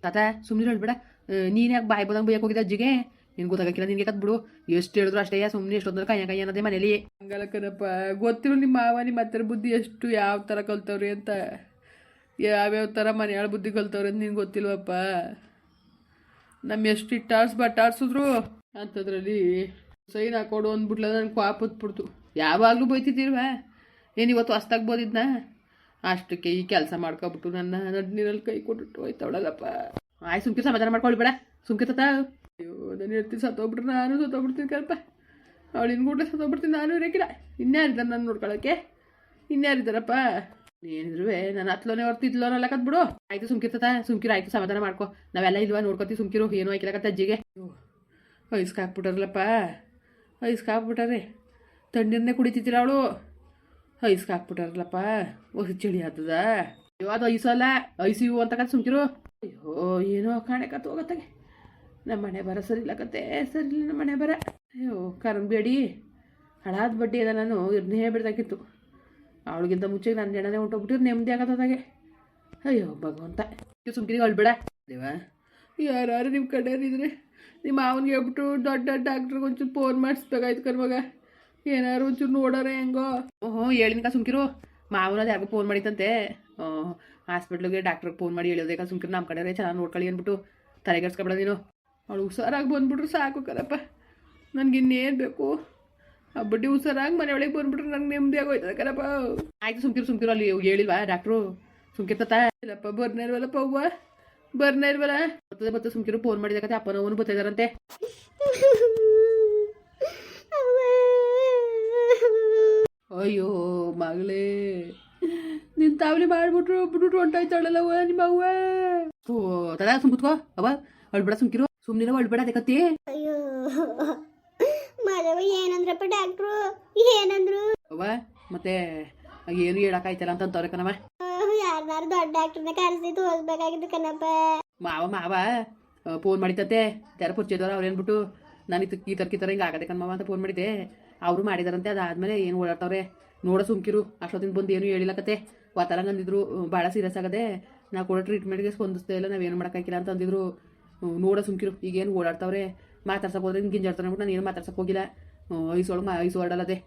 ತಾತ ಸುಮ್ಮನೆ ಹೇಳ್ಬೇಡ. ನೀನು ಯಾಕೆ ಬಾಯಿ ಬಂದಂಗೆ ಬೈಯಕ್ಕೆ ಹೋಗಿದ್ದ ಅಜ್ಜಿಗೆ? ನಿನ್ಗೆ ಗೊತ್ತಾಗಕ್ಕಿಲ್ಲ, ನಿನ್ಗೆ ಕತ್ ಬಿಡು. ಎಷ್ಟು ಹೇಳಿದ್ರು ಅಷ್ಟೇ, ಸುಮ್ಮನೆ ಎಷ್ಟೊಂದ್ರೆ ಕೈ ಅನ್ನೋದೇ ಮನೇಲಿ. ಹಂಗಲ್ಲ ಕಣಪ್ಪ, ಗೊತ್ತಿರೋ ನಿಮ್ಮ ಮಾವ ನಿಮ್ಮ ಹತ್ತಿರ ಬುದ್ಧಿ ಎಷ್ಟು ಯಾವ ಥರ ಕಲ್ತವ್ರಿ ಅಂತ, ಯಾವ್ಯಾವ ಥರ ಮನೆಯಾಳ ಬುದ್ಧಿ ಕಲ್ತವ್ರಿ ಅಂತ ನಿನ್ಗೆ ಗೊತ್ತಿಲ್ವಪ್ಪ. ನಮ್ಮ ಎಷ್ಟು ಇಟ್ಟಾಡ್ಸ್ ಬಟ್ಟಾಡ್ಸಿದ್ರು ಅಂಥದ್ರಲ್ಲಿ ಸೈನ್ ಹಾಕೊಡು ಅಂದ್ಬಿಟ್ಲ. ನನಗೆ ಪಾಪ ಹೊತ್ಬಿಡ್ತು. ಯಾವಾಗಲೂ ಬೈತಿದ್ದೀರ್ವ, ಏನು ಇವತ್ತು ಹೊಸ್ದಾಗಿ ಬೋದಿದ್ನ ಅಷ್ಟಕ್ಕೆ ಈ ಕೆಲಸ ಮಾಡ್ಕೊಬಿಟ್ಟು ನನ್ನ ನೀರಲ್ಲಿ ಕೈ ಕೊಟ್ಬಿಟ್ಟು ಹೋಯ್ತವಳಲ್ಲಪ್ಪ. ಆಯ್ತು ಸುಮ್ಕೆ ಸಮಾಧಾನ ಮಾಡ್ಕೊಳ್ಳಿ ಬೇಡ, ಸುಮ್ಕೆ ತತ. ಅಯ್ಯೋ ನಾನು ಹೇಳ್ತೀನಿ ಸತ್ತೋಗ್ಬಿಟ್ರೆ ನಾನು ಸತ್ತೋಗ್ಬಿಡ್ತೀನಿ ಕಲ್ಪ. ಅವಳಿನ ಕೂಡಲೇ ಸತ್ತೋಗ್ಬಿಡ್ತೀನಿ, ನಾನು ಇರೋಕಿಲ್ಲ. ಇನ್ಯಾರಿದ್ದಾರೆ ನಾನು ನೋಡ್ಕೊಳ್ಳೋಕ್ಕೆ? ಇನ್ಯಾರಿದ್ದಾರಪ್ಪ? ಏನಿದ್ರು ನಾನು ಹತ್ಲೋನೆ ಹೊರ್ತಿದ್ಲೋ ಅನ್ನಲ್ಲ ಕತ್ಬಿಡು. ಆಯ್ತು ಸುಮ್ಕಿರ್ತತ, ಸುಮ್ಕಿರು. ಆಯ್ತು ಸಮಾಧಾನ ಮಾಡ್ಕೊ, ನಾವೆಲ್ಲ ಇಲ್ವಾ ನೋಡ್ಕೊತೀವಿ, ಸುಮ್ಕಿರು. ಏನೂ ಹಾಕಿಲ್ಲಕತ್ತ ಅಜ್ಜಿಗೆ. ಐಸ್ಕಾಕ್ಬಿಟ್ಟಾರಲ್ಲಪ್ಪ, ಐಸ್ಕಾಕ್ಬಿಟ್ಟಾರೆ. ತಣ್ಣೀರನ್ನೇ ಕುಡಿತಿದ್ದಿಲ್ಲ ಅವಳು, ಐಸ್ಕಾಕ್ಬಿಟ್ಟಾರಲ್ಲಪ್ಪ. ಹೊಸ ಚಳಿ ಆಗ್ತದ. ಅಯ್ಯೋ ಅದು ಐಸಲ್ಲ, ಐಸಿಯು ಅಂತಕತ್ ಸುಮ್ಕಿರು. ಅಯ್ಯೋ ಏನೋ ಕಾಣೆ ಕತ್ತು ಹೋಗತ್ತಾಗೆ. ನಮ್ಮ ಮನೆ ಬರ ಸರಿ ಇಲ್ಲಕತ್ತೆ, ಸರಿ ಇಲ್ಲ ನಮ್ಮ ಮನೆ ಬರ. ಅಯ್ಯೋ ಕರನ್ ಬೇಡಿ, ಹಳಾದ ಬಡ್ಡಿ ಅದ. ನಾನು ಇರ್ನೇ ಬಿಡ್ದಾಕಿತ್ತು. ಅವಳಿಗಿಂತ ಮುಂಚೆ ನನ್ನ ಜಣನೇ ಹೊಂಟೋಗ್ಬಿಟ್ಟಿರು, ನೆಮ್ಮದಿ ಆಗತ್ತದಾಗೆ. ಅಯ್ಯೋ ಭಗವಂತ, ಸುಮ್ಕಿರಿಗೆ ಅಳ್ಬೇಡ ದೇವ. ಯಾರು ನಿಮ್ಮ ಕಡೆಯರಿದ್ರೆ ನಿಮ್ಮ ಮಾವನಿಗೆ ಹೇಳ್ಬಿಟ್ಟು ದೊಡ್ಡ ಡಾಕ್ಟ್ರಿಗೆ ಒಂಚೂರು ಫೋನ್ ಮಾಡಿಸ್ಬೇಕಾಯ್ತು ಕಣ್ಮಗ. ಏನಾರು ಒಂಚೂರು ನೋಡೋರೆ ಹೆಂಗೋ. ಓಹೋ ಹೇಳಿನ್ಕ ಸುಮ್ಕಿರು. ಮಾವನದು ಯಾರಿಗೂ ಫೋನ್ ಮಾಡಿತ್ತಂತೆ, ಹಾಸ್ಪಿಟ್ಲಿಗೆ ಡಾಕ್ಟ್ರಿಗೆ ಫೋನ್ ಮಾಡಿ ಹೇಳಿದೆ ಸುಮ್ಕಿರು. ನಮ್ಮ ಕಡೆ ಚೆನ್ನಾಗಿ ನೋಡ್ಕೊಳ್ಳಿ ಅಂದ್ಬಿಟ್ಟು ತಲೆಗೆಡ್ಸ್ಕೊಬೇಡ ನೀನು. ಅವಳು ಹುಷಾರಾಗಿ ಬಂದ್ಬಿಟ್ರು ಸಾಕು ಕಣಪ್ಪ. ನನಗಿನ್ನೇನು ಬೇಕು? ಆ ಬಡ್ಡಿ ಹುಷಾರಾಗಿ ಮನೆಯೊಳಗೆ ಬಂದ್ಬಿಟ್ರೆ ನಂಗೆ ನೆಮ್ಮದಿ ಆಗೋಯ್ತದೆ ಕಣಪ್ಪ. ಆಯ್ತು ಸುಮ್ಕಿರು, ಸುಮ್ಕಿರು. ಅಲ್ಲಿ ಹೇಳಿಲ್ವಾ ಡಾಕ್ಟ್ರು? ಸುಮ್ಕಿರ್ತತ ಇಲ್ಲಪ್ಪ, ಬರ್ನೇ ಇಲ್ವಲ್ಲಪ್ಪ ಅವ್ವ, ಬರ್ನೇ ಇಲ್ವಲ್ಲ. ಬರ್ತದೆ ಸುಮ್ಕಿರು. ಫೋನ್ ಮಾಡಿದಕ್ಕೆ ಅಪ್ಪನ ಅವನು ಬರ್ತಿದಾರಂತೆ. ಅಯ್ಯೋ ಮಗಳೇ, ನಿನ್ ತಾವಲಿ ಮಾಡ್ಬಿಟ್ರು ಬಿಟ್ಬಿಟ್ರು ಹೊಂಟಾಯ್ತಾಳಲ್ಲವ ನಿಮ್ಮ ಅವ್ವ. ಓ ತದ ಸುಮ್ ಕುತ್ಕೋ ಅವ, ಅಳ್ಬೇಡ ಸುಮ್ಕಿರು. ಸುಮ್ನಿರ ಅಳ್ಬೇಡ ಅದಕ್ಕತ್ತಿ. ಅಯ್ಯೋ ಮಾಧವ ಏನಂದ್ರಪ್ಪ ಡಾಕ್ಟ್ರು? ಏನಂದ್ರು ಅವ್ವ? ಮತ್ತೆ ಏನು ಹೇಳಕ್ಕಾಯ್ತಲ್ಲ ಅಂತ ಅಂತವ್ರೆ ಕಣವ. ಯಾರನ್ನಾರು ದೊಡ್ಡ ಡಾಕ್ಟ್ರನ್ನ ಕರೆಸಿ ತೋರಿಸ್ಬೇಕಾಗಿತ್ತು ಕಣಪ್ಪ. ಮಾವ ಫೋನ್ ಮಾಡಿತಂತೆ, ಯಾರ ಪರಿಚಯದವ್ರು ಅವ್ರು ಏನ್ಬಿಟ್ಟು ನಾನು ಈ ಥರ ಹಿಂಗೆ ಆಗದೆ ಕಣ್ಮವ ಅಂತ ಫೋನ್ ಮಾಡಿದ್ದೆ. ಅವರು ಮಾಡಿದಾರಂತೆ. ಅದಾದ್ಮೇಲೆ ಏನು ಓಡಾಡ್ತವ್ರೆ ನೋಡ ಸುಮ್ಕಿರು. ಅಷ್ಟೊತ್ತಿನ ಬಂದು ಏನು ಹೇಳಿಲ್ಲಕತ್ತೆ. ವಾತಾರಂಗ ಅಂದಿದ್ರು, ಭಾಳ ಸೀರಿಯಸ್ ಆಗದೆ, ನಾವು ಕೊಡೋ ಟ್ರೀಟ್ಮೆಂಟ್ಗೆ ಸ್ಪಂದಿಸ್ತಾ ಇಲ್ಲ, ನಾವೇನು ಮಾಡೋಕ್ಕಾಗಿಲ್ಲ ಅಂತ ಅಂದಿದ್ರು. ನೋಡ ಸುಮ್ಕಿರು. ಈಗೇನು ಓಡಾಡ್ತವ್ರೆ, ಮಾತಾಡ್ಸಕ್ಕೆ ಹೋದ್ರೆ ಗಿಂಜಾಡ್ತಾನೆ ಅಂದ್ಬಿಟ್ಟು ನಾನು ಏನು ಮಾತಾಡ್ಸಕ್ಕೆ ಹೋಗಿಲ್ಲ. ಐಸು ಹೊರಡಲ್ಲದೆ.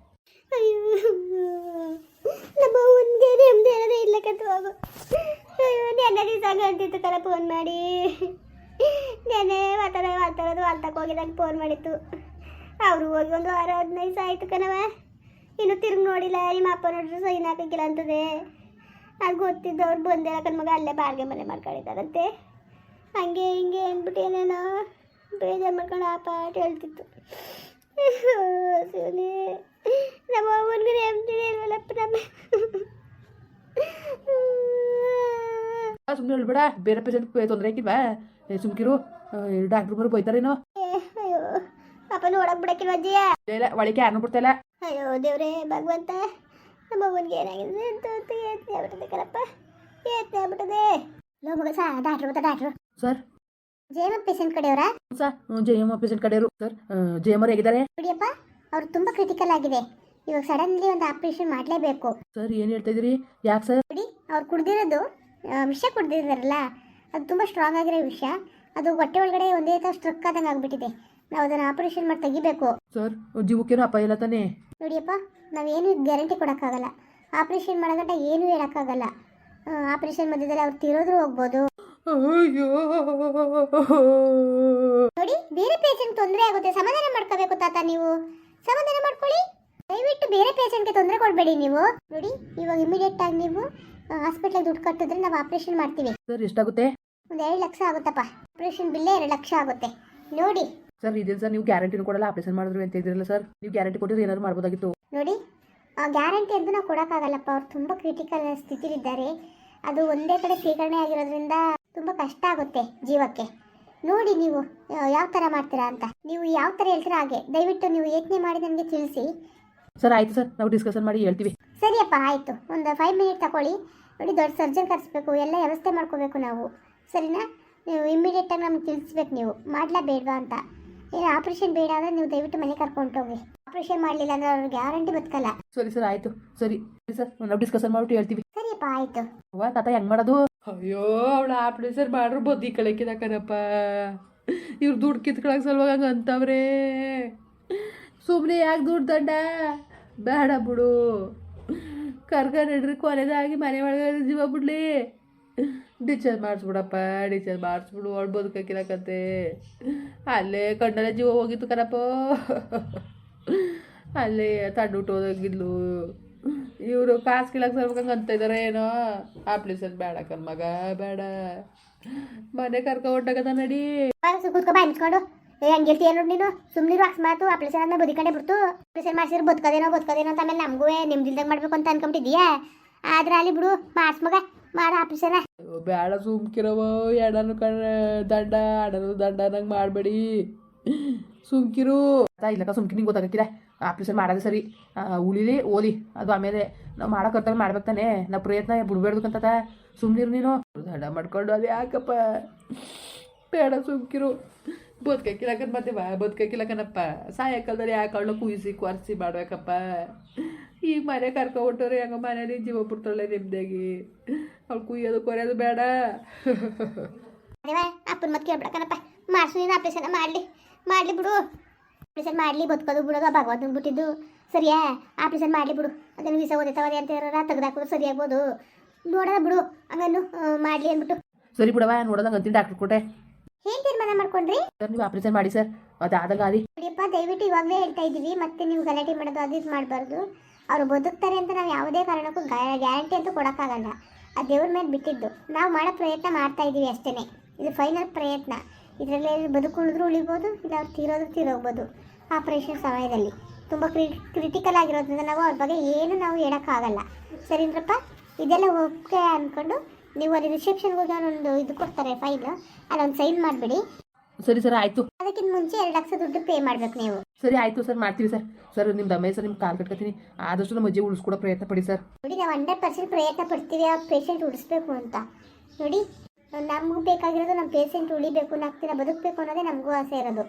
ಇಲ್ಲ ಕತ್ವಾಗು. ಅಯ್ಯೋ ನೆನ್ನೆ ದಿವಸ ಅಂತಿತ್ತು ಕಲ ಫೋನ್ ಮಾಡಿ. ನೆನ್ನೆ ವಾಲ್ತಕ್ಕೆ ಹೋಗಿದಾಗ ಫೋನ್ ಮಾಡಿತ್ತು. ಅವರು ಹೋಗಿ ಒಂದು 6-15 ದಿವಸ ಆಯಿತು ಕಣವ. ಇನ್ನು ತಿರುಗಿ ನೋಡಿಲ್ಲ. ನಿಮ್ಮ ಅಪ್ಪ ನೋಡಿದ್ರೆ ಸೈನ್ ಹಾಕಿಲ್ಲ ಅಂತದೆ. ಅದು ಗೊತ್ತಿದ್ದು ಅವ್ರು ಬಂದಿಲ್ಲ ಕಣ್ಮಗ, ಅಲ್ಲೇ ಬಾಡಿಗೆ ಮನೆ ಮಾಡ್ಕೊಂಡಿದ್ದಾರಂತೆ. ಹಂಗೆ ಹಿಂಗೆ ಅಂದ್ಬಿಟ್ಟು ಏನೇನೋ ಬೇಜಾರು ಮಾಡ್ಕೊಂಡು ಆ ಪಾಠ ಹೇಳ್ತಿತ್ತು. ಶಿವನೇ, ನಮ್ಮ ಅವ್ವನಿಗೆ ನೆಮ್ಮದಿ ಇಲ್ವಲ್ಲಪ್ಪ. ಸುಮ್ಮನೆ ಹೇಳ್ಬೇಡ, ಬೇರೆ ಪೇಷಂಟ್ ತೊಂದರೆ ಹಾಕಿಲ್ವಾ? ಸುಮ್ಕಿರು. ಡಾಕ್ಟ್ರು ಬರೋ ಬೈತಾರೇನೋ. ಅಯ್ಯೋ ಪಾಪ ನೋಡಕ್ ಬಿಡಕ್ಕಿಲ್ವ ಅಜ್ಜಿಯ? ಇಲ್ಲ ಒಳಗೆ ಯಾರು ಬಿಡ್ತಾಯಿಲ್ಲ. ಅಯ್ಯೋ ದೇವ್ರೇ ಭಗವಂತ, ನಮ್ಮ ಅವ್ವನಿಗೆ ಏನಾಗಿದೆ ಅಂತ ಯೋಚನೆ ಆಗ್ಬಿಟ್ಟದೆ ಕಣಪ್ಪ, ಯೋಚನೆ ಆಗ್ಬಿಟ್ಟದೆ. ಲೋ ಮಗ ಡಾಕ್ಟ್ರು ಸರ್ ಜಯಮ್ಮ ಪೇಷಂಟ್ ಕಡೆಯವರಾ? ಸರ್ ಜಯಮ್ಮ ಪೇಷಂಟ್ ಕಡೆಯವರು. ಸರ್ ಜಯಮ್ಮ ಹೇಗಿದ್ದಾರೆ? ಬಿಡಿಯಪ್ಪ, ಅವ್ರು ತುಂಬ ಕ್ರಿಟಿಕಲ್ ಆಗಿದೆ. ಇವಾಗ ಸಡನ್ಲಿ ಒಂದು ಆಪರೇಷನ್ ಮಾಡಲೇಬೇಕು. ಸರ್ ಏನು ಹೇಳ್ತಾ ಇದ್ದೀರಿ? ಯಾಕೆ ಸರ್? ಬಿಡಿ, ಅವ್ರು ಕುಡ್ದಿರೋದು ವಿಷ ಕುಡ್ದಿದ್ದಾರಲ್ಲ, ಅದು ತುಂಬ ಸ್ಟ್ರಾಂಗ್ ಆಗಿರೋ ವಿಷ. ಅದು ಹೊಟ್ಟೆ ಒಳಗಡೆ ಒಂದೇ ಥರ ಸ್ಟ್ರಕ್ ಆದಂಗೆ ಆಗಿಬಿಟ್ಟಿದೆ. ನಾವು ಅದನ್ನು ಆಪರೇಷನ್ ಮಾಡಿ ತೆಗಿಬೇಕು. ಸರ್ ಜೀವಕ್ಕೇನು ಅಪಾಯ ಇಲ್ಲ ತಾನೇ? ನೋಡಿಯಪ್ಪ, ನಾವೇನು ಗ್ಯಾರಂಟಿ ಕೊಡೋಕ್ಕಾಗಲ್ಲ. ಆಪರೇಷನ್ ಮಾಡೋಗಂಟ ಏನೂ ಹೇಳೋಕ್ಕಾಗಲ್ಲ. ಆಪರೇಷನ್ ಮಧ್ಯದಲ್ಲಿ ಅವ್ರು ತೀರೋದ್ರೂ ಹೋಗ್ಬೋದು. ನೋಡಿ, ಬೇರೆ ಪೇಷಂಟ್ ತೊಂದರೆ ಆಗುತ್ತೆ. ಸಮಾಧಾನ ಮಾಡ್ಕೋಬೇಕು ತಾತ, ನೀವು ಸಮಾಧಾನ ಮಾಡ್ಕೊಳ್ಳಿ. ದಯವಿಟ್ಟು ಬೇರೆ ಪೇಷಂಟ್ಗೆ ತೊಂದರೆ ಕೊಡಬೇಡಿ ನೀವು. ನೋಡಿ, ಇವಾಗ ಇಮಿಡಿಯೇಟ್ ಆಗಿ ನೀವು ಹಾಸ್ಪಿಟ್ಲಿಗೆ ದುಡ್ಡು ಕಟ್ಟಿದ್ರೆ ನಾವು ಆಪರೇಷನ್ ಮಾಡ್ತೀವಿ. ಸರ್ ಎಷ್ಟಾಗುತ್ತೆ? ಒಂದು 2 ಲಕ್ಷ ಆಗುತ್ತಪ್ಪ. ಆಪರೇಷನ್ ಬಿಲ್ಲೇ 2 ಲಕ್ಷ ಆಗುತ್ತೆ ನೋಡಿ. ಸರ್ ಇದೇನು ಸರ್, ನೀವು ಗ್ಯಾರಂಟಿನೂ ಕೊಡಲ್ಲ, ಆಪರೇಷನ್ ಮಾಡಿದ್ರು ಅಂತ ಇದ್ರಲ್ಲ ಸರ್. ನೀವು ಗ್ಯಾರಂಟಿ ಕೊಟ್ಟಿದ್ರೆ ಏನಾದ್ರು ಮಾಡ್ಬೋದಾಗಿತ್ತು. ನೋಡಿ, ಗ್ಯಾರಂಟಿ ಅಂತ ನಾವು ಕೊಡೋಕ್ಕಾಗಲ್ಲಪ್ಪ. ಅವ್ರು ತುಂಬ ಕ್ರಿಟಿಕಲ್ ಸ್ಥಿತಿಲಿದ್ದಾರೆ. ಅದು ಒಂದೇ ಕಡೆ ಸ್ವೀಕರಣೆ ಆಗಿರೋದ್ರಿಂದ ತುಂಬ ಕಷ್ಟ ಆಗುತ್ತೆ ಜೀವಕ್ಕೆ. ನೋಡಿ ನೀವು ಯಾವ ಥರ ಮಾಡ್ತೀರಾ ಅಂತ. ನೀವು ಯಾವ ಥರ ಹೇಳ್ತೀರಾ ಹಾಗೆ ದಯವಿಟ್ಟು ನೀವು ಯೋಚನೆ ಮಾಡಿ ನನಗೆ ತಿಳಿಸಿ. ಸರ್ ಆಯಿತು ಸರ್, ನಾವು ಡಿಸ್ಕಷನ್ ಮಾಡಿ ಹೇಳ್ತೀವಿ. ಸರಿಯಪ್ಪ ಆಯಿತು. ಒಂದು 5 ಮಿನಿಟ್ ತಗೊಳ್ಳಿ. ನೋಡಿ, ದೊಡ್ಡ ಸರ್ಜನ್ ಕರೆಸ್ಬೇಕು, ಎಲ್ಲ ವ್ಯವಸ್ಥೆ ಮಾಡ್ಕೋಬೇಕು ನಾವು. ಸರಿನಾ? ನೀವು ಇಮ್ಮಿಡಿಯೇಟಾಗಿ ನಮ್ಗೆ ತಿಳಿಸ್ಬೇಕು ನೀವು ಮಾಡಲಾ ಬೇಡವಾ ಅಂತ. ಏನು ಆಪ್ರೇಷನ್ ಬೇಡ ಅಂದರೆ ನೀವು ದಯವಿಟ್ಟು ಮನೆ ಕರ್ಕೊಂಡು ಹೋಗಿ. ಆಪರೇಷನ್ ಮಾಡಲಿಲ್ಲ ಅಂದ್ರೆ ಅವ್ರ ಗ್ಯಾರಂಟಿ ಬದುಕಲ್ಲ. ಸರಿ ಸರ್ ಆಯಿತು. ಸರಿ ಸರ್ ನಾವು ಡಿಸ್ಕಷನ್ ಮಾಡ್ಬಿಟ್ಟು ಹೇಳ್ತೀವಿ. ಸರಿಯಪ್ಪ ಆಯ್ತು. ಅವ್ವ ತಾತ ಹೆಂಗೆ ಮಾಡೋದು? ಅಯ್ಯೋ ಅವಳ ಆಪರೇಷನ್ ಮಾಡ್ರು ಬದ್ದಿ ಕಳಕಿದ ಕಣಪ್ಪ. ಇವ್ರು ದುಡ್ಡು ಕಿತ್ಕೊಳಕ್ಕೆ ಸಲುವಾಗಿ ಹಂಗೆ ಅಂತವ್ರೆ. ಸುಮ್ಮನೆ ಯಾಕೆ ದುಡ್ಡು ದಂಡ ಬೇಡ ಬಿಡು. ಕರ್ಕೊಂಡ್ರಿ ಕೊನೆದಾಗಿ ಮನೆ ಒಳಗೆ ಜೀವ ಬಿಡ್ಲಿ. ಡಿಸ್ಚಾರ್ಜ್ ಮಾಡಿಸ್ಬಿಡಪ್ಪ, ಡಿಸ್ಚಾರ್ಜ್ ಮಾಡಿಸ್ಬಿಡು. ಅವಳು ಬದುಕಕ್ಕಿರಕತ್ತೆ. ಅಲ್ಲೇ ಕಣ್ಣಲ್ಲೇ ಜೀವ ಹೋಗಿತ್ತು ಕಣಪ್ಪ. ಅಲ್ಲೇ ತಣ್ಣುಟ್ಟು ಹೋಗಿದ್ಲು. ಇವರು ಕಾಸು ಕೀಳಕ್ಕೆ ಸರ್ಬೇಕಂಗೆ ಅಂತ ಇದ್ದಾರೆ ಏನೋ. ಆಪ್ರೇಷನ್ ಬೇಡ ಕಣ್ ಮಗ ಬೇಡ. ಮನೆ ಕರ್ಕೊ ಹೊಂಟಾಗದ ನಡಿ. ಕೂತ್ಕೊ ಬಾ ನಿಂತ್ಕೊಂಡು ಹಂಗಿರ್ತೀಯ ನೋಡಿ ನೀನು. ಸುಮ್ಮನಿರು ಅಕಸ್ಮಾತು ಆಪರೇಷನ್ ಆದ್ಮೇಲೆ ಬದುಕಂಡೆ ಬಿಡ್ತು. ಆಪರೇಷನ್ ಮಾಡಿಸಿದ್ರೆ ಬದುಕದೇನೋ ಅಂತ ಆಮೇಲೆ ನಮಗೂ ನಿಮ್ದಿಲ್ದಂಗೆ ಮಾಡ್ಬೇಕು ಅಂತ ಅನ್ಕೊಂಬಿಟ್ಟಿದ್ಯಾ. ಆದ್ರೆ ಅಲ್ಲಿ ಬಿಡು ಮಾರ್ಸ್ ಮಗ ಮಾಡ ಆಪರೇಷನ್. ಬೇಡ ಸುಮ್ಕಿರವ. ಎಡನು ದಂಡ ಅಡನು ದಂಡ ನಂಗೆ ಮಾಡಬೇಡಿ. ಸುಮ್ಕಿರು ಇಲ್ಲಕ್ಕ ಸುಮ್ಕಿ ನಿಂಗೆ ಗೊತ್ತಾಗಕ್ಕಿಲ್ಲ. ಆಪರೇಷನ್ ಮಾಡೋದು ಸರಿ, ಉಳಿಲಿ ಓಲಿ ಅದು ಆಮೇಲೆ ನಾವು ಮಾಡೋ ಕರ್ತವ್ಯ ಮಾಡ್ಬೇಕು ತಾನೆ. ನಾವು ಪ್ರಯತ್ನ ಬಿಡ್ಬೇಡ್ಬೇಕಂತ ಸುಮ್ಮನಿರು ನೀನು. ದಂಡ ಮಾಡ್ಕೊಂಡು ಅದು ಯಾಕಪ್ಪ ಬೇಡ ಸುಮ್ಕಿರು. ಬದುಕಕ್ಕಿಲ್ಲಕನ್ ಮತ್ತೆ ಬದುಕಕ್ಕಿಲ್ಲಕನಪ್ಪ. ಸಾಯಂಕಾಲದಲ್ಲಿ ಯಾಕೆ ಅವಳು ಕುಯ್ಸಿ ಕೊರ್ಸಿ ಮಾಡ್ಬೇಕಪ್ಪ. ಈಗ ಮನೆ ಕರ್ಕೊ ಹೊಟ್ಟವ್ರೆ ಹೆಂಗ ಮನೇಲಿ ಜೀವ ಬಿಡ್ತಾಳೆ ನಿಮ್ದಾಗಿ. ಅವಳು ಕುಯ್ಯೋದು ಕೊರೆಯೋದು ಬೇಡ. ಅಪ್ಪನ ಮತ್ತೆ ಕೇಳ್ಬಿಡಕನಪ್ಪ. ಮಾಡ್ಸು ನೀನು ಆಪರೇಷನ್ ಮಾಡಲಿ ಬಿಡು. ಆಪರೇಷನ್ ಮಾಡಲಿ ಬದುಕೋದು ಬಿಡೋದು ಭಗವಂತನ ಬಿಟ್ಟಿದ್ದು ಸರಿಯಾ. ಆಪರೇಷನ್ ಮಾಡಲಿ ಬಿಡು. ಅದನ್ನು ವೀಸ ಓದಿತಾವದೆ ಅಂತ ಹೇಳೋರ ತೆಗ್ದಾಕೋದು ಸರಿಯಾಗ್ಬೋದು. ನೋಡೋಣ ಬಿಡು ಹಂಗನ್ನು ಮಾಡಲಿ ಅಂದ್ಬಿಟ್ಟು. ಸರಿ ಬಿಡವ ನೋಡೋದಂಗೆ ಅಂತೀನಿ ಡಾಕ್ಟ್ರ್ ಕೊಟ್ಟೆ. ಏನು ತೀರ್ಮಾನ ಮಾಡ್ಕೊಂಡ್ರಿ ಸರ್? ನೀವು ಆಪರೇಷನ್ ಮಾಡಿ ಸರ್. ಅದು ಆದಾಗ ಆದಿ ನೋಡಿಯಪ್ಪ ದಯವಿಟ್ಟು ಇವಾಗಲೇ ಹೇಳ್ತಾ ಇದ್ದೀವಿ. ಮತ್ತೆ ನೀವು ಗಲಾಟೆ ಮಾಡೋದು ಅದು ಇದು ಮಾಡಬಾರ್ದು. ಅವರು ಬದುಕ್ತಾರೆ ಅಂತ ನಾವು ಯಾವುದೇ ಕಾರಣಕ್ಕೂ ಗ್ಯಾರಂಟಿ ಅಂತೂ ಕೊಡೋಕ್ಕಾಗಲ್ಲ. ಆ ದೇವ್ರ ಮೇಲೆ ಬಿಟ್ಟಿದ್ದು. ನಾವು ಮಾಡೋ ಪ್ರಯತ್ನ ಮಾಡ್ತಾ ಇದ್ದೀವಿ ಅಷ್ಟೇ. ಇದು ಫೈನಲ್ ಪ್ರಯತ್ನ. ಇದರಲ್ಲಿ ಬದುಕುಳಿದ್ರು ಉಳಿಬೋದು, ಇಲ್ಲ ಅವ್ರು ತೀರೋಗ್ಬೋದು. ಆಪರೇಷನ್ ಸಮಯದಲ್ಲಿ ತುಂಬ ಕ್ರಿಟಿಕಲ್ ಆಗಿರೋದ್ರಿಂದ ನಾವು ಅವ್ರ ಬಗ್ಗೆ ಏನು ನಾವು ಹೇಳೋಕ್ಕಾಗಲ್ಲ. ಸರಿನಪ್ಪ? ಇದೆಲ್ಲ ಓಕೆ ಅಂದ್ಕೊಂಡು ನೀವು ಅಲ್ಲಿ ರಿಸೆಪ್ಷನ್ಗೆ ಹೋಗಿ ಒಂದು ಇದು ಕೊಡ್ತಾರೆ ಫೈಲ್, ಅಲ್ಲೊಂದು ಸೈನ್ ಮಾಡಿಬಿಡಿ. ಸರಿ ಸರ್ ಆಯಿತು. ಅದಕ್ಕಿಂತ ಮುಂಚೆ 2 ಲಕ್ಷ ದುಡ್ಡು ಪೇ ಮಾಡಬೇಕು ನೀವು. ಸರಿ ಆಯಿತು ಸರ್ ಮಾಡ್ತೀವಿ ಸರ್. ಸರ್ ನಿಮ್ಮ ದಮ್ಮೆ ಸರ್ ನಿಮ್ಮ ಕಾಲು ಕಟ್ಕೊತೀನಿ. ಆದಷ್ಟು ನಮ್ಮ ಅಜ್ಜಿ ಉಳಿಸ್ಕೊಡೋ ಪ್ರಯತ್ನ ಪಡಿ ಸರ್. ನೋಡಿ ನಾವು 100% ಪ್ರಯತ್ನ ಪಡ್ತೀವಿ ಆ ಪೇಷಂಟ್ ಉಳಿಸ್ಬೇಕು ಅಂತ. ನೋಡಿ ನಮಗೂ ಬೇಕಾಗಿರೋದು ನಮ್ಮ ಪೇಷಂಟ್ ಉಳಿಬೇಕು, 4 ದಿನ ಬದುಕಬೇಕು ಅನ್ನೋದೇ ನಮಗೂ ಆಸೆ ಇರೋದು.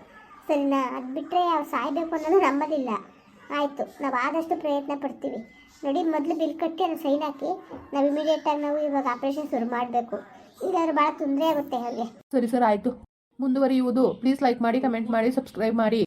ಸರಿನಾ? ಅದು ಬಿಟ್ಟರೆ ಅವ್ರು ಸಾಯಬೇಕು ಅನ್ನೋದು ನಮ್ಮದಿಲ್ಲ. ಆಯಿತು, ನಾವು ಆದಷ್ಟು ಪ್ರಯತ್ನ ಪಡ್ತೀವಿ. ನೋಡಿ ಮೊದಲು ಬಿಲ್ ಕಟ್ಟಿ ಅದು ಸೈನ್ ಹಾಕಿ ನಾವು ಇಮಿಡಿಯೇಟಾಗಿ ನಾವು ಇವಾಗ ಆಪರೇಷನ್ ಶುರು ಮಾಡಬೇಕು. ಇಲ್ಲಾದ್ರೆ ಭಾಳ ತೊಂದರೆ ಆಗುತ್ತೆ ಅವ್ರಿಗೆ. ಸರಿ ಸರ್ ಆಯಿತು. ಮುಂದುವರಿಯುವುದು. ಪ್ಲೀಸ್ ಲೈಕ್ ಮಾಡಿ, ಕಮೆಂಟ್ ಮಾಡಿ, ಸಬ್ಸ್ಕ್ರೈಬ್ ಮಾಡಿ.